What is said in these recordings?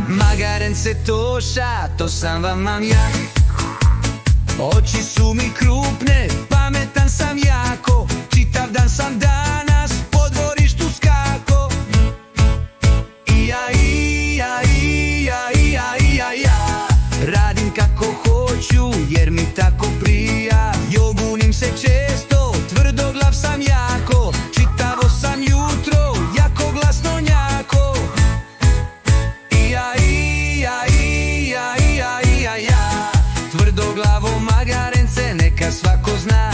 Magarence Toša, to sam vam ja. Oči su mi krupne, pametan sam jako. Čitav dan sam danas po dvorištu skako. Radim kako hoću jer mi tako prija. Jogunim se često, tvrdoglav sam jako. Čitavo sam jutro, jako glasno njako. Tvrdoglavo magarence, neka svako zna.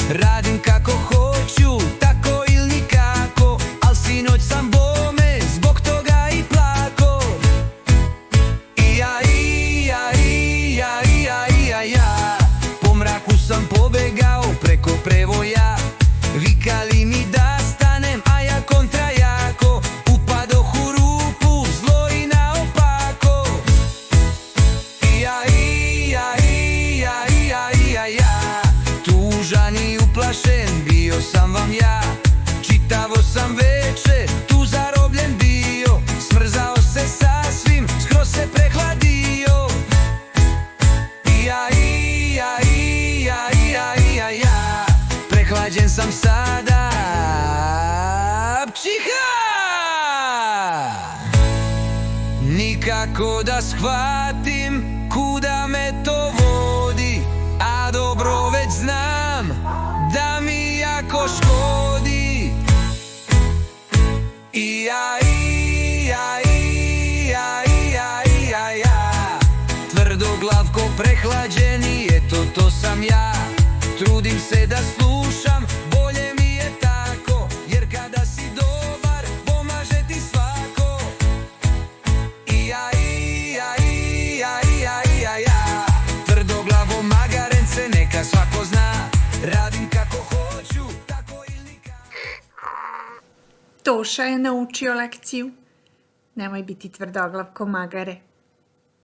Radim kako hoću, tako ili nikako. Al sinoć sam bome, zbog toga i plako. Po mraku sam pobegao preko prevoja. Vikali mi da stanem, a ja kontra jako. Upadoh u rupu, zlo i naopako. Tužan i uplašen, bio sam vam ja. Čitavo sam veče, tu zarobljen bio. Smrzao se sasvim, skroz se prehladio. Prehlađen sam sada, pčiha! Nikako da shvatim kuda me to vodi, a dobro već znam da mi jako škodi. Tvrdoglav ko prehlađeni, eto to sam ja. Trudim se da slušam, bolje mi je tako. Jer kada si dobar, pomaže ti svako. Tvrdoglavo magarence, neka svako zna. Radim kako hoću, tako ili nikako. Toša je naučio lekciju. Nemoj biti tvrdoglav ko magare.